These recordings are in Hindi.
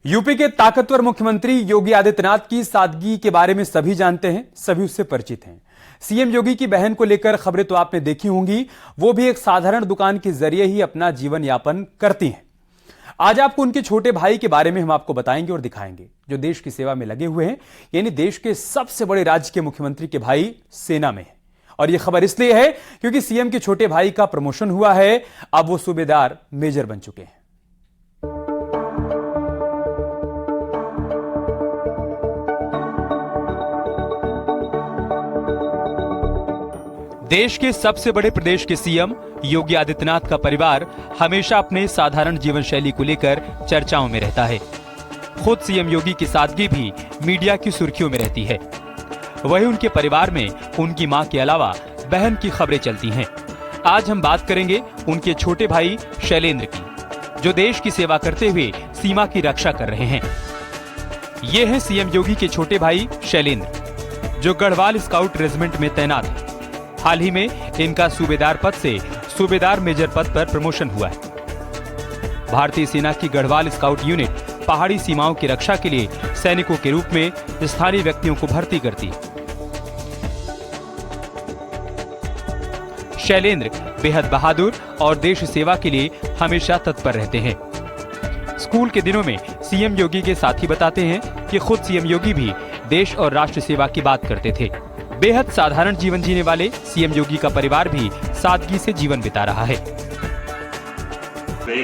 यूपी के ताकतवर मुख्यमंत्री योगी आदित्यनाथ की सादगी के बारे में सभी जानते हैं, सभी उससे परिचित हैं। सीएम योगी की बहन को लेकर खबरें तो आपने देखी होंगी। वो भी एक साधारण दुकान के जरिए ही अपना जीवन यापन करती हैं। आज आपको उनके छोटे भाई के बारे में हम आपको बताएंगे और दिखाएंगे, जो देश की सेवा में लगे हुए हैं। यानी देश के सबसे बड़े राज्य के मुख्यमंत्री के भाई सेना में हैं। और यह खबर इसलिए है क्योंकि सीएम के छोटे भाई का प्रमोशन हुआ है। अब वो सूबेदार मेजर बन चुके हैं। देश के सबसे बड़े प्रदेश के सीएम योगी आदित्यनाथ का परिवार हमेशा अपने साधारण जीवन शैली को लेकर चर्चाओं में रहता है। खुद सीएम योगी की सादगी भी मीडिया की सुर्खियों में रहती है। वहीं उनके परिवार में उनकी मां के अलावा बहन की खबरें चलती हैं। आज हम बात करेंगे उनके छोटे भाई शैलेंद्र की, जो देश की सेवा करते हुए सीमा की रक्षा कर रहे हैं। ये है सीएम योगी के छोटे भाई शैलेंद्र, जो गढ़वाल स्काउट रेजिमेंट में तैनात है। हाल ही में इनका सूबेदार पद से सूबेदार मेजर पद पर प्रमोशन हुआ है। भारतीय सेना की गढ़वाल स्काउट यूनिट पहाड़ी सीमाओं की रक्षा के लिए सैनिकों के रूप में स्थानीय व्यक्तियों को भर्ती करती है। शैलेंद्र बेहद बहादुर और देश सेवा के लिए हमेशा तत्पर रहते हैं। स्कूल के दिनों में सीएम योगी के साथी बताते हैं कि खुद सीएम योगी भी देश और राष्ट्र सेवा की बात करते थे। बेहद साधारण जीवन जीने वाले सीएम योगी का परिवार भी सादगी से जीवन बिता रहा है। एक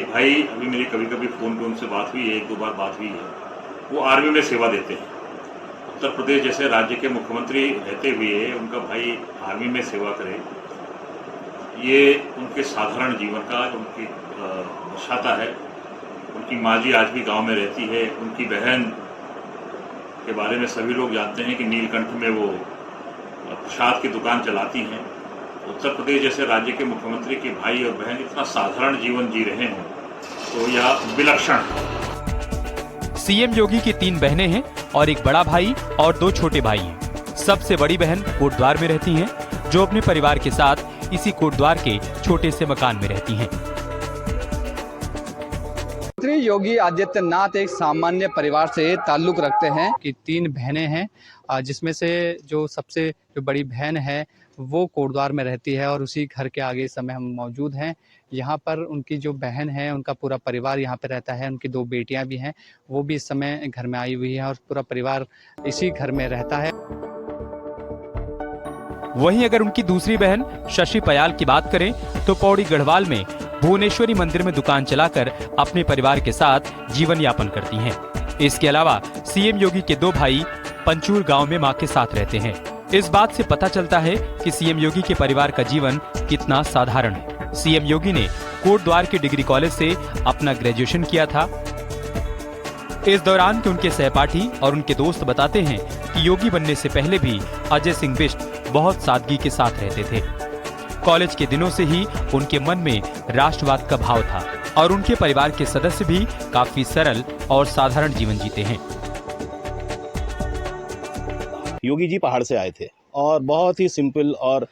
भाई, अभी मेरी कभी कभी फोन पे उनसे बात हुई है, एक दो बार बात हुई है। वो आर्मी में सेवा देते हैं। उत्तर प्रदेश जैसे राज्य के मुख्यमंत्री रहते हुए उनका भाई आर्मी में सेवा करे, ये उनके साधारण जीवन का उनकी दर्शाता है। उनकी माँ जी आज भी गाँव में रहती है। उनकी बहन के बारे में सभी लोग जानते हैं कि नीलकंठ में वो प्रसाद की दुकान चलाती हैं। उत्तर प्रदेश जैसे राज्य के मुख्यमंत्री के भाई और बहन इतना साधारण जीवन जी रहे हैं, तो यह विलक्षण है। सीएम योगी की 3 बहनें हैं और एक बड़ा भाई और 2 छोटे भाई हैं। सबसे बड़ी बहन कोटद्वार में रहती हैं, जो अपने परिवार के साथ इसी कोटद्वार के छोटे से मकान में रहती हैं। मुख्यमंत्री योगी आदित्यनाथ एक सामान्य परिवार से ताल्लुक रखते हैं कि 3 बहनें हैं, जिसमें से जो सबसे बड़ी बहन है वो कोटद्वार में रहती है और उसी घर के आगे इस समय हम मौजूद हैं। यहाँ पर उनकी जो बहन है उनका पूरा परिवार यहाँ पे रहता है। उनकी 2 बेटियां भी हैं, वो भी इस समय घर में आई हुई है और पूरा परिवार इसी घर में रहता है। वहीं अगर उनकी दूसरी बहन शशि पयाल की बात करें तो पौड़ी गढ़वाल में भुवनेश्वरी मंदिर में दुकान चलाकर अपने परिवार के साथ जीवन यापन करती हैं। इसके अलावा सीएम योगी के 2 भाई पंचूर गांव में मां के साथ रहते हैं। इस बात से पता चलता है कि सीएम योगी के परिवार का जीवन कितना साधारण है। सीएम योगी ने कोटद्वार के डिग्री कॉलेज से अपना ग्रेजुएशन किया था। इस दौरान के उनके सहपाठी और उनके दोस्त बताते हैं कि योगी बनने से पहले भी अजय सिंह बिष्ट बहुत सादगी के साथ रहते थे। कॉलेज के दिनों से ही उनके मन में राष्ट्रवाद का भाव था और उनके परिवार के सदस्य भी काफी सरल और साधारण जीवन जीते हैं। योगी जी पहाड़ से आए थे और बहुत ही सिंपल, और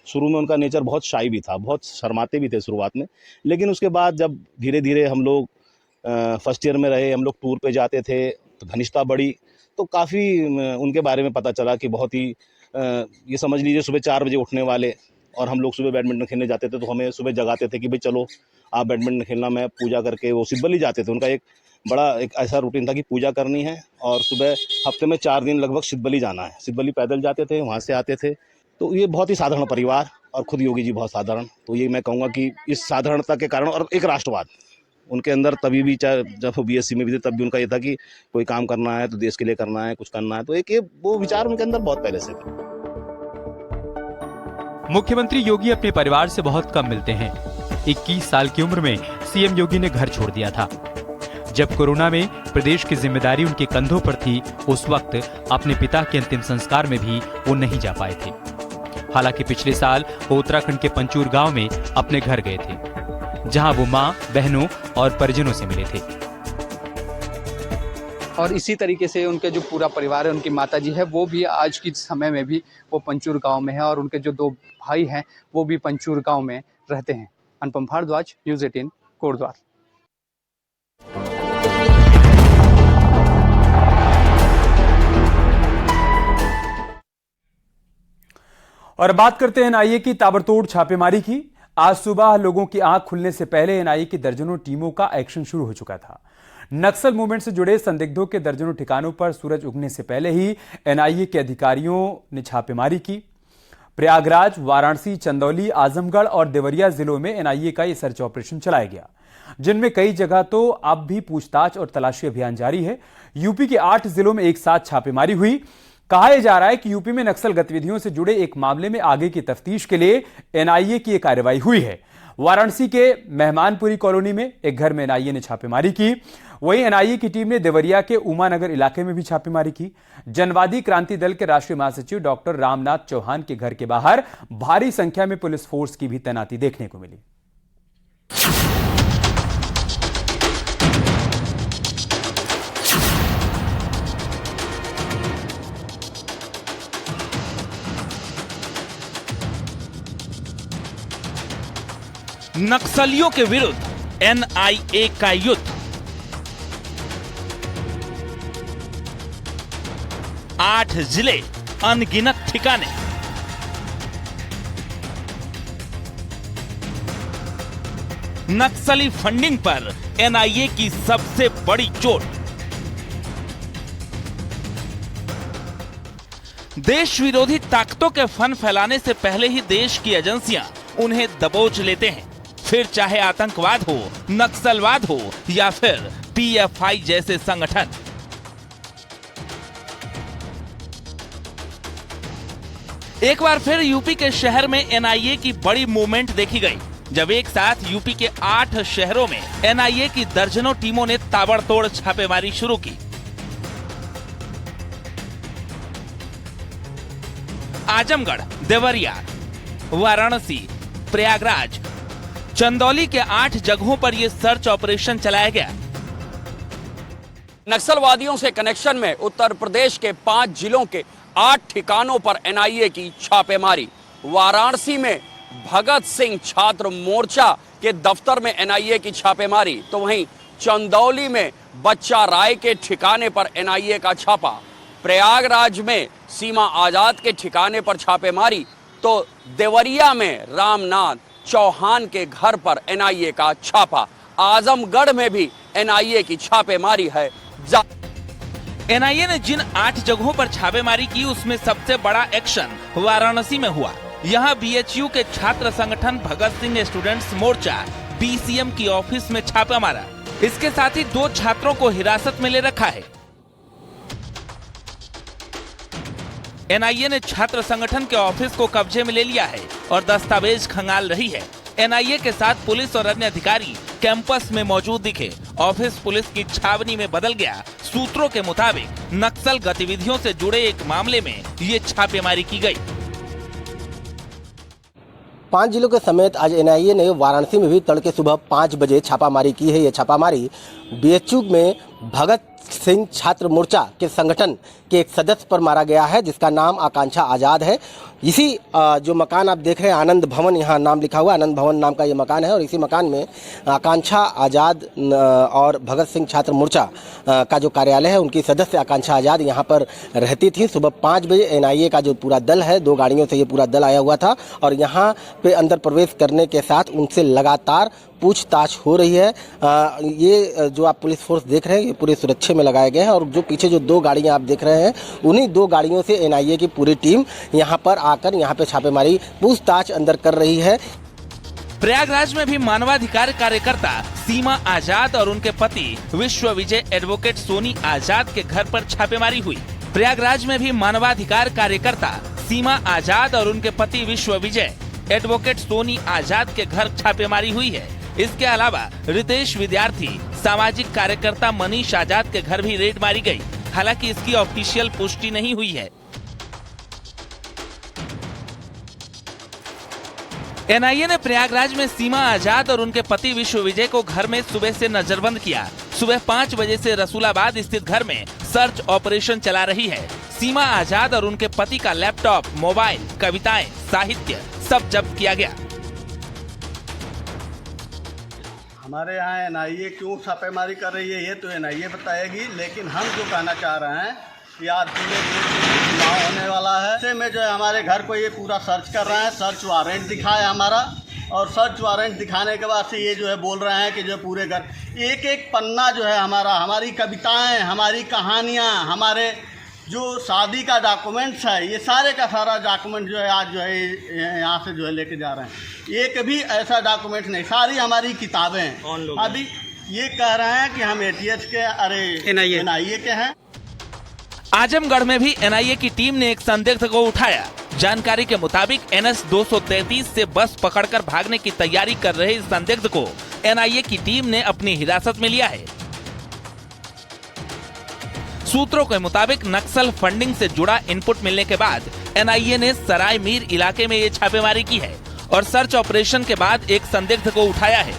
शुरू में उनका नेचर बहुत शाई भी था, बहुत शर्माते भी थे शुरुआत में। लेकिन उसके बाद जब धीरे धीरे हम लोग फर्स्ट ईयर में रहे, हम लोग टूर पे जाते थे तो घनिष्ठता बढ़ी, तो काफ़ी उनके बारे में पता चला कि बहुत ही ये समझ लीजिए सुबह 4 बजे उठने वाले। और हम लोग सुबह बैडमिंटन खेलने जाते थे तो हमें सुबह जगाते थे कि भाई चलो आप बैडमिंटन खेलना। मैं पूजा करके वो सिद्धबली जाते थे। उनका एक ऐसा रूटीन था कि पूजा करनी है और सुबह हफ्ते में 4 दिन लगभग सिद्धबली जाना है। सिद्धबली पैदल जाते थे, वहाँ से आते थे। तो ये बहुत ही साधारण परिवार, और खुद योगी जी बहुत साधारण। तो ये मैं कहूँगा कि इस साधारणता के कारण और एक राष्ट्रवाद उनके अंदर तभी भी, चाहे जब वो बीएससी में भी थे तब भी उनका ये था कि कोई काम करना है तो देश के लिए करना है, कुछ करना है। तो एक ये वो विचार उनके अंदर बहुत पहले से थे। मुख्यमंत्री योगी अपने परिवार से बहुत कम मिलते हैं। 21 साल की उम्र में सीएम योगी ने घर छोड़ दिया था। जब कोरोना में प्रदेश की जिम्मेदारी उनके कंधों पर थी, उस वक्त अपने पिता के अंतिम संस्कार में भी वो नहीं जा पाए थे। हालांकि पिछले साल वो उत्तराखंड के पंचूर गांव में अपने घर गए थे, जहां वो मां, बहनों और परिजनों से मिले थे। और इसी तरीके से उनके जो पूरा परिवार है, उनकी माता जी है वो भी आज के समय में भी वो पंचूर गांव में है, और उनके जो 2 भाई हैं वो भी पंचूर गांव में रहते हैं। अनुपम भारद्वाज, न्यूज़ 18, कोटद्वार। और बात करते हैं एनआईए की ताबड़तोड़ छापेमारी की। आज सुबह लोगों की आंख खुलने से पहले एनआईए की दर्जनों टीमों का एक्शन शुरू हो चुका था। नक्सल मूवमेंट से जुड़े संदिग्धों के दर्जनों ठिकानों पर सूरज उगने से पहले ही एनआईए के अधिकारियों ने छापेमारी की। प्रयागराज, वाराणसी, चंदौली, आजमगढ़ और देवरिया जिलों में एनआईए का यह सर्च ऑपरेशन चलाया गया, जिनमें कई जगह तो अब भी पूछताछ और तलाशी अभियान जारी है। यूपी के 8 जिलों में एक साथ छापेमारी हुई। कहा जा रहा है कि यूपी में नक्सल गतिविधियों से जुड़े एक मामले में आगे की तफ्तीश के लिए एनआईए की यह कार्रवाई हुई है। वाराणसी के मेहमानपुरी कॉलोनी में एक घर में एनआईए ने छापेमारी की। वहीं एनआईए की टीम ने देवरिया के उमानगर इलाके में भी छापेमारी की। जनवादी क्रांति दल के राष्ट्रीय महासचिव डॉक्टर रामनाथ चौहान के घर के बाहर भारी संख्या में पुलिस फोर्स की भी तैनाती देखने को मिली। नक्सलियों के विरुद्ध एनआईए का युद्ध। 8 जिले, अनगिनत ठिकाने। नक्सली फंडिंग पर एनआईए की सबसे बड़ी चोट। देश विरोधी ताकतों के फन फैलाने से पहले ही देश की एजेंसियां उन्हें दबोच लेते हैं, फिर चाहे आतंकवाद हो, नक्सलवाद हो या फिर पीएफआई जैसे संगठन। एक बार फिर यूपी के शहर में एनआईए की बड़ी मूवमेंट देखी गई, जब एक साथ यूपी के 8 शहरों में एनआईए की दर्जनों टीमों ने ताबड़तोड़ छापेमारी शुरू की। आजमगढ़, देवरिया, वाराणसी, प्रयागराज, चंदौली के 8 जगहों पर यह सर्च ऑपरेशन चलाया गया। नक्सलवादियों से कनेक्शन में उत्तर प्रदेश के 5 जिलों के 8 ठिकानों पर एनआईए की छापेमारी। वाराणसी में भगत सिंह छात्र मोर्चा के दफ्तर में एनआईए की छापेमारी, तो वहीं चंदौली में बच्चा राय के ठिकाने पर एनआईए का छापा। प्रयागराज में सीमा आजाद के ठिकाने पर छापेमारी, तो देवरिया में रामनाथ चौहान के घर पर एनआईए का छापा। आजमगढ़ में भी एनआईए की छापेमारी है। एनआईए ने जिन 8 जगहों पर छापेमारी की, उसमें सबसे बड़ा एक्शन वाराणसी में हुआ। यहां बीएचयू के छात्र संगठन भगत सिंह स्टूडेंट्स मोर्चा बीसीएम की ऑफिस में छापा मारा। इसके साथ ही 2 छात्रों को हिरासत में ले रखा है। एनआईए ने छात्र संगठन के ऑफिस को कब्जे में ले लिया है और दस्तावेज खंगाल रही है। एनआईए के साथ पुलिस और अन्य अधिकारी कैंपस में मौजूद दिखे। ऑफिस पुलिस की छावनी में बदल गया। सूत्रों के मुताबिक नक्सल गतिविधियों से जुड़े एक मामले में ये छापेमारी की गई। 5 जिलों के समेत आज एनआईए ने वाराणसी में भी तड़के सुबह 5 बजे छापामारी की है। ये छापामारी बीएचयू में भगत सिंह छात्र मोर्चा के संगठन के एक सदस्य पर मारा गया है, जिसका नाम आकांक्षा आजाद है। इसी जो मकान आप देख रहे हैं, आनंद भवन, यहाँ नाम लिखा हुआ, आनंद भवन नाम का ये मकान है। और इसी मकान में आकांक्षा आजाद और भगत सिंह छात्र मोर्चा का जो कार्यालय है, उनकी सदस्य आकांक्षा आजाद यहाँ पर रहती थी। सुबह 5 बजे एनआईए का जो पूरा दल है, 2 गाड़ियों से ये पूरा दल आया हुआ था और यहाँ पे अंदर प्रवेश करने के साथ उनसे लगातार पूछताछ हो रही है। ये जो आप पुलिस फोर्स देख रहे हैं, ये पूरे सुरक्षा में लगाए गए हैं। और जो पीछे जो 2 गाड़ियां आप देख रहे हैं, उन्हीं 2 गाड़ियों से एनआईए की पूरी टीम यहां पर आकर यहां पे छापेमारी पूछताछ अंदर कर रही है। प्रयागराज में भी मानवाधिकार कार्यकर्ता सीमा आजाद और उनके पति विश्व विजय एडवोकेट सोनी आजाद के घर पर छापेमारी हुई। प्रयागराज में भी मानवाधिकार कार्यकर्ता सीमा आजाद और उनके पति विश्व विजय एडवोकेट सोनी आजाद के घर छापेमारी हुई है। इसके अलावा रितेश विद्यार्थी, सामाजिक कार्यकर्ता मनीष आजाद के घर भी रेड मारी गई। हालांकि इसकी ऑफिशियल पुष्टि नहीं हुई है। एनआईए ने प्रयागराज में सीमा आजाद और उनके पति विश्व विजय को घर में सुबह से नजरबंद किया। सुबह 5 बजे से रसूलाबाद स्थित घर में सर्च ऑपरेशन चला रही है। सीमा आजाद और उनके पति का लैपटॉप, मोबाइल, कविताएं, साहित्य सब जब्त किया गया। हमारे यहाँ एनआईए क्यों छापेमारी कर रही है, ये तो एनआईए बताएगी। लेकिन हम जो कहना चाह रहे हैं कि आज पूरे होने वाला है। ऐसे में जो है हमारे घर को ये पूरा सर्च कर रहे हैं, सर्च वारंट दिखाया हमारा, और सर्च वारंट दिखाने के बाद से ये जो है बोल रहे हैं कि जो पूरे घर एक एक पन्ना जो है हमारी कविताएं, हमारी कहानियाँ, हमारे जो शादी का डॉक्यूमेंट्स है, ये सारे का सारा डॉक्यूमेंट जो है आज जो है यहाँ से जो है लेके जा रहे हैं। एक भी ऐसा डॉक्यूमेंट नहीं, सारी हमारी किताबें। अभी ये कह रहे हैं कि हम ATH के, अरे NIA के हैं। आजमगढ़ में भी NIA की टीम ने एक संदिग्ध को उठाया। जानकारी के मुताबिक NS 233 से बस पकड़कर भागने की तैयारी कर रहे इस संदिग्ध को NIA की टीम ने अपनी हिरासत में लिया है। सूत्रों के मुताबिक नक्सल फंडिंग से जुड़ा इनपुट मिलने के बाद NIA ने सराय मीर इलाके में ये छापेमारी की है और सर्च ऑपरेशन के बाद एक संदिग्ध को उठाया है।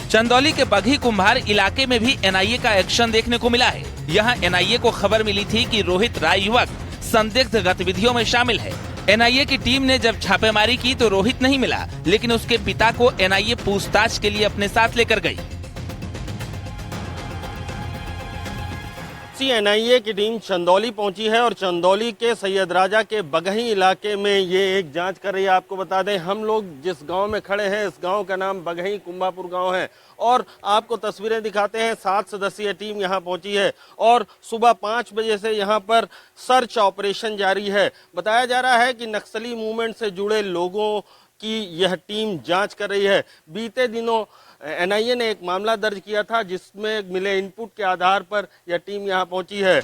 चंदौली के बघी कुंभार इलाके में भी NIA का एक्शन देखने को मिला है। यहाँ NIA को खबर मिली थी कि रोहित राय युवक संदिग्ध गतिविधियों में शामिल है। NIA की टीम ने जब छापेमारी की तो रोहित नहीं मिला, लेकिन उसके पिता को NIA पूछताछ के लिए अपने साथ लेकर गई। NIA की टीम चंदौली पहुंची है और चंदौली के सैयद राजा के बगही इलाके में ये एक जांच कर रही है। आपको बता दें, हम लोग जिस गांव में खड़े हैं, इस गांव का नाम बगही कुंभापुर गांव है और आपको तस्वीरें दिखाते हैं। 7 सदस्यीय टीम यहां पहुंची है और सुबह 5 बजे से यहां पर सर्च ऑपरेशन जारी है। बताया जा रहा है कि नक्सली मूवमेंट से जुड़े लोगों की यह टीम जाँच कर रही है। बीते दिनों NIA ने एक मामला दर्ज किया था जिसमें मिले इनपुट के आधार पर यह टीम यहां पहुंची है।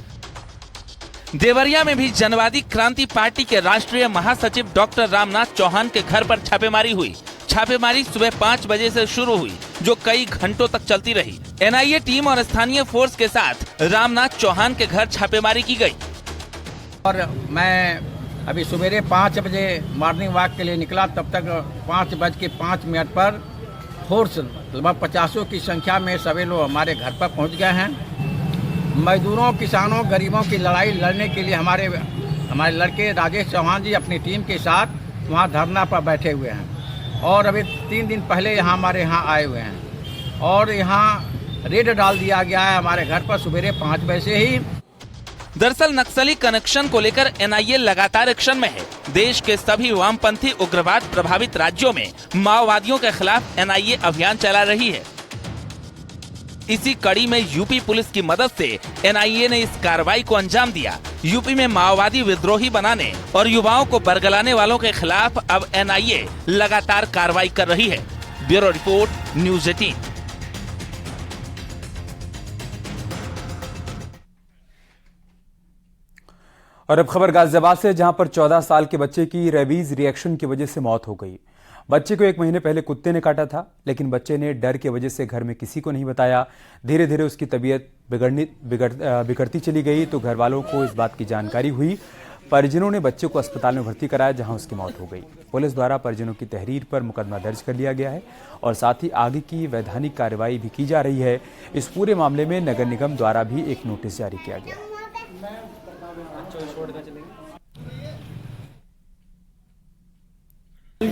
देवरिया में भी जनवादी क्रांति पार्टी के राष्ट्रीय महासचिव डॉक्टर रामनाथ चौहान के घर पर छापेमारी हुई। छापेमारी सुबह 5 बजे से शुरू हुई, जो कई घंटों तक चलती रही। NIA टीम और स्थानीय फोर्स के साथ रामनाथ चौहान के घर छापेमारी की गई। और मैं अभी सवेरे 5 बजे मॉर्निंग वॉक के लिए निकला, तब तक 5:05 पर फोर्स लगभग 50 की संख्या में सभी लोग हमारे घर पर पहुंच गए हैं। मजदूरों, किसानों, गरीबों की लड़ाई लड़ने के लिए हमारे लड़के राजेश चौहान जी अपनी टीम के साथ वहां धरना पर बैठे हुए हैं और अभी 3 दिन पहले हमारे यहाँ आए हुए हैं और यहाँ रेड डाल दिया गया है हमारे घर पर सवेरे 5 बजे से ही। दरअसल नक्सली कनेक्शन को लेकर NIA लगातार एक्शन में है। देश के सभी वामपंथी उग्रवाद प्रभावित राज्यों में माओवादियों के खिलाफ NIA अभियान चला रही है। इसी कड़ी में यूपी पुलिस की मदद से NIA ने इस कार्रवाई को अंजाम दिया। यूपी में माओवादी विद्रोही बनाने और युवाओं को बरगलाने वालों के खिलाफ अब NIA लगातार कार्रवाई कर रही है। Bureau report, news 18। और अब खबर गाजियाबाद से, जहां पर 14 साल के बच्चे की रेबीज रिएक्शन की वजह से मौत हो गई। बच्चे को 1 महीने पहले कुत्ते ने काटा था, लेकिन बच्चे ने डर की वजह से घर में किसी को नहीं बताया। धीरे धीरे उसकी तबीयत बिगड़ती चली गई तो घर वालों को इस बात की जानकारी हुई। परिजनों ने बच्चे को अस्पताल में भर्ती कराया, जहां उसकी मौत हो गई। पुलिस द्वारा परिजनों की तहरीर पर मुकदमा दर्ज कर लिया गया है और साथ ही आगे की वैधानिक कार्रवाई भी की जा रही है। इस पूरे मामले में नगर निगम द्वारा भी एक नोटिस जारी किया गया है।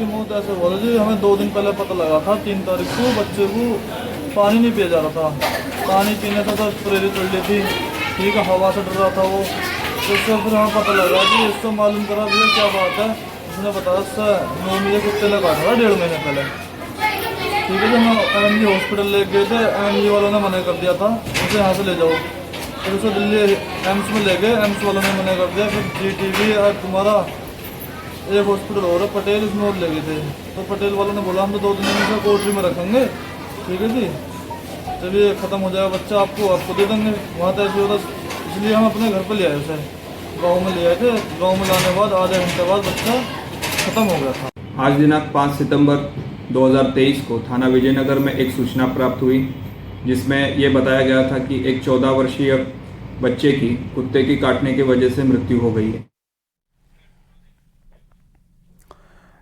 मौत ऐसे बोला जी, हमें 2 दिन पहले पता लगा था। 3 तारीख को बच्चे को पानी नहीं पिया जा रहा था, पानी पीने से तो प्रेरित चढ़ ली थी, ठीक है, हवा से डर रहा था वो। तो उससे फिर हमें पता लगा कि इससे मालूम करा भैया क्या बात है। उसने बताया उससे 9 महीने कुत्ते ने काटा था 1.5 महीने पहले, ठीक है। जब हम MG हॉस्पिटल ले गए थे, MG वालों ने मना कर दिया था उसे यहाँ से ले जाओ, फिर उसे दिल्ली एम्स में ले गए, एम्स वालों ने मना कर दिया। फिर GTV और तुम्हारा एक हॉस्पिटल और पटेल, इसमें और ले गए थे, तो पटेल वालों ने बोला हम तो 2 दिन में कोर्टरी में रखेंगे, ठीक है जी, जब ये ख़त्म हो जाएगा बच्चा आपको दे देंगे। वहाँ तो ऐसे होता, इसलिए हम अपने घर पर ले आए उसे, गाँव में ले आए थे। गाँव में लाने के बाद आधे घंटे बाद बच्चा ख़त्म हो गया था। आज दिनांक 5 सितंबर 2023 को थाना विजयनगर में एक सूचना प्राप्त हुई, जिसमें ये बताया गया था कि एक 14 वर्षीय बच्चे की कुत्ते की काटने की वजह से मृत्यु हो गई है।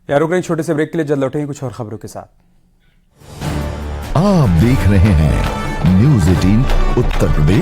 यार रुक रहे छोटे से ब्रेक के लिए, जल्द लौटेंगे कुछ और खबरों के साथ। आप देख रहे हैं न्यूज़ 18 उत्तर प्रदेश।